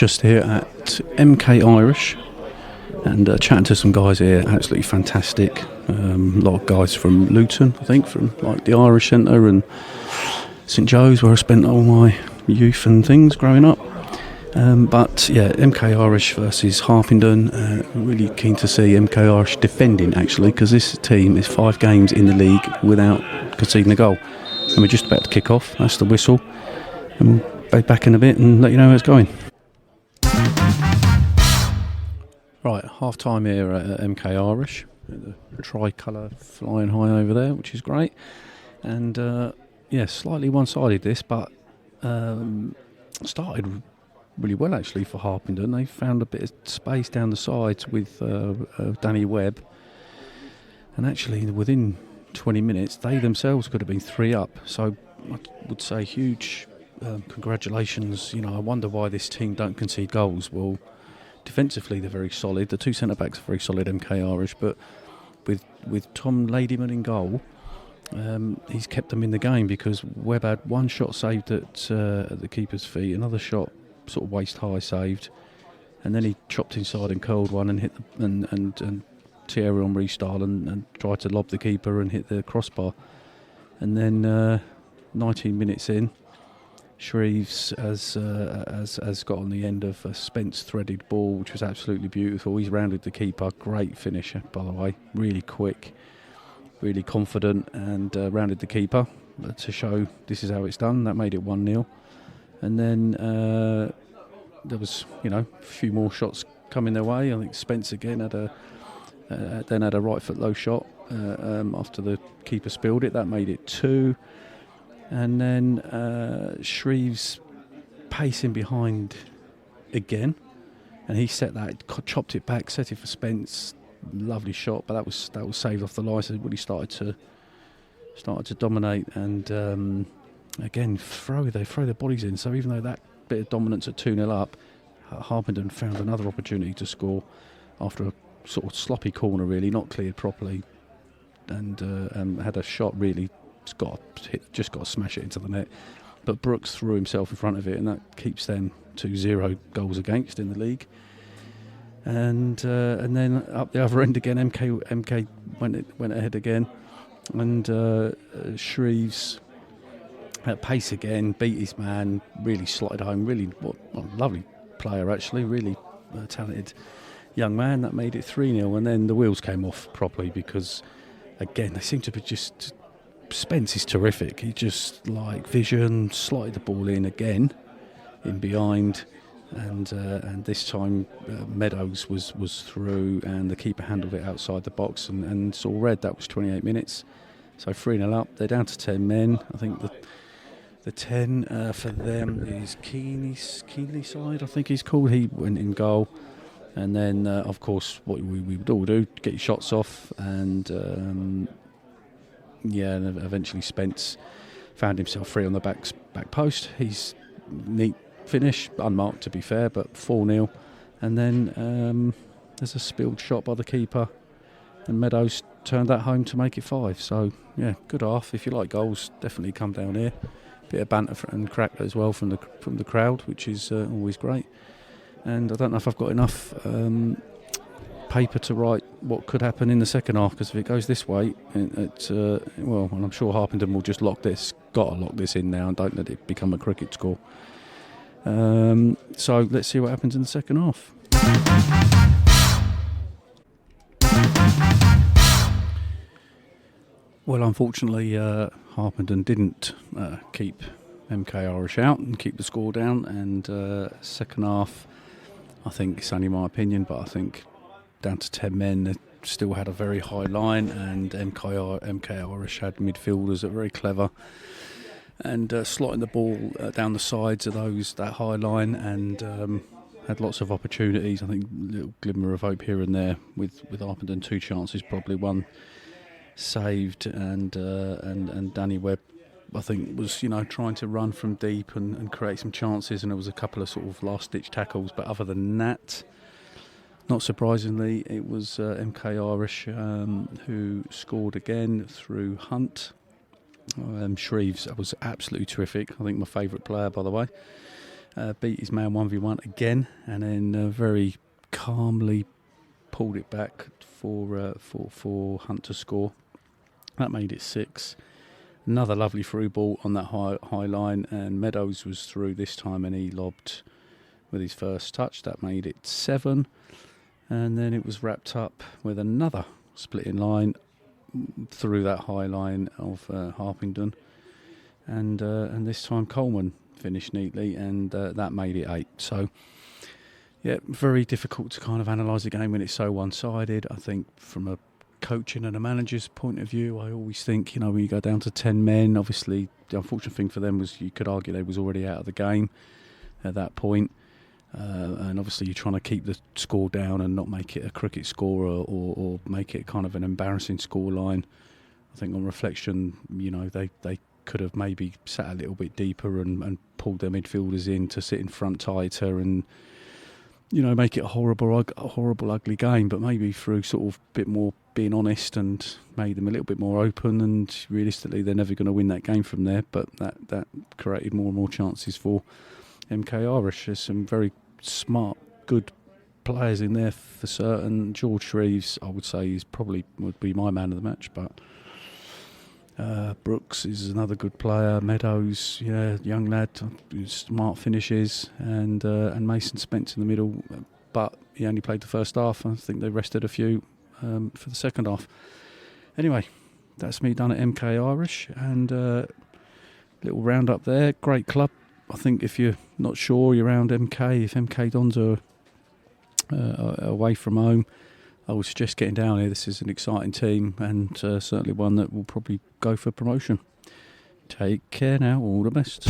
just here at MK Irish and chatting to some guys here. Absolutely fantastic. A lot of guys from Luton, I think, from like the Irish Centre and St Joe's, where I spent all my youth and things growing up. But yeah, MK Irish versus Harpenden. Really keen to see MK Irish defending, actually, because this team is 5 games in the league without conceding a goal. And we're just about to kick off. That's the whistle. And we'll be back in a bit and let you know how it's going. Right, half time here at MK Irish. The tricolour flying high over there, which is great. And yeah, slightly one-sided this, but started really well actually for Harpenden. They found a bit of space down the sides with Danny Webb. And actually, within 20 minutes, they themselves could have been 3 up. So I would say huge congratulations. You know, I wonder why this team don't concede goals. Well, defensively they're very solid. The 2 centre-backs are very solid, MK Irish, but with Tom Ladyman in goal, he's kept them in the game, because Webb had 1 shot saved at the keeper's feet, another shot sort of waist high saved, and then he chopped inside and curled one and hit the, and Thierry Henry style and tried to lob the keeper and hit the crossbar. And then 19 minutes in, Shreves has got on the end of a Spence threaded ball, which was absolutely beautiful. He's rounded the keeper. Great finisher, by the way. Really quick, really confident, and rounded the keeper to show this is how it's done. That made it 1-0. And then there was, a few more shots coming their way. I think Spence again had a right foot low shot after the keeper spilled it. That made it 2. And then Shreves pacing behind again, and he set that, chopped it back, set it for Spence. Lovely shot, but that was saved off the line. So really started to dominate, and again they throw their bodies in. So even though that bit of dominance at 2-0 up, Harpenden found another opportunity to score after a sort of sloppy corner, really not cleared properly, and had a shot really. Just got to smash it into the net, but Brooks threw himself in front of it, and that keeps them to 0 goals against in the league. And then up the other end again, MK went ahead again, and Shreves at pace again, beat his man, really slotted home. Really, what a lovely player actually, really talented young man. That made it 3-0, and then the wheels came off properly, because again they seem to be just. Spence is terrific. He just vision, slotted the ball in again, in behind, and this time Meadows was through, and the keeper handled it outside the box and saw red. That was 28 minutes, so 3-0 up. They're down to 10 men. I think the 10 for them is Keenly side, I think he's called. He went in goal, and then of course what we would all do, get your shots off, and and eventually Spence found himself free on the back post. He's neat finish, unmarked to be fair, but 4-0. And then there's a spilled shot by the keeper, and Meadows turned that home to make it 5. So yeah, good half. If you like goals, definitely come down here. Bit of banter and crack as well from the crowd, which is always great. And I don't know if I've got enough paper to write what could happen in the second half, because if it goes this way, and I'm sure Harpenden will just lock this in now and don't let it become a cricket score. So let's see what happens in the second half. Well, unfortunately, Harpenden didn't keep MK Irish out and keep the score down, and second half, I think it's only my opinion, but I think down to 10 men, they still had a very high line, and MK Irish had midfielders that were very clever and slotting the ball down the sides of that high line, and had lots of opportunities. I think a little glimmer of hope here and there with Harpenden. 2 chances, probably 1 saved, and Danny Webb, I think, was trying to run from deep and create some chances, and there was a couple of sort of last-ditch tackles, but other than that, not surprisingly, it was MK Irish who scored again through Hunt. Shreves was absolutely terrific. I think my favourite player, by the way. beat his man 1v1 again, and then very calmly pulled it back for Hunt to score. That made it 6. Another lovely through ball on that high line, and Meadows was through this time, and he lobbed with his first touch. That made it 7, and then it was wrapped up with another splitting line through that high line of Harpenden, and this time Coleman finished neatly, and that made it 8. So yeah, very difficult to kind of analyse the game when it's so one-sided. I think from a coaching and a manager's point of view, I always think, when you go down to 10 men, obviously the unfortunate thing for them was you could argue they was already out of the game at that point. And obviously you're trying to keep the score down and not make it a cricket score or make it kind of an embarrassing score line. I think on reflection, they could have maybe sat a little bit deeper and pulled their midfielders in to sit in front tighter and make it a horrible ugly game, but maybe through sort of a bit more being honest and made them a little bit more open, and realistically they're never going to win that game from there, but that created more and more chances for MK Irish. There's some very smart, good players in there for certain. George Shreves, I would say, would be my man of the match, but Brooks is another good player. Meadows, young lad, smart finishes, and Mason Spence in the middle, but he only played the first half. I think they rested a few for the second half. Anyway, that's me done at MK Irish, and little round up there. Great club. I think if you're not sure you're around MK, if MK Dons are away from home, I would suggest getting down here. This is an exciting team, and certainly one that will probably go for promotion. Take care now, all the best.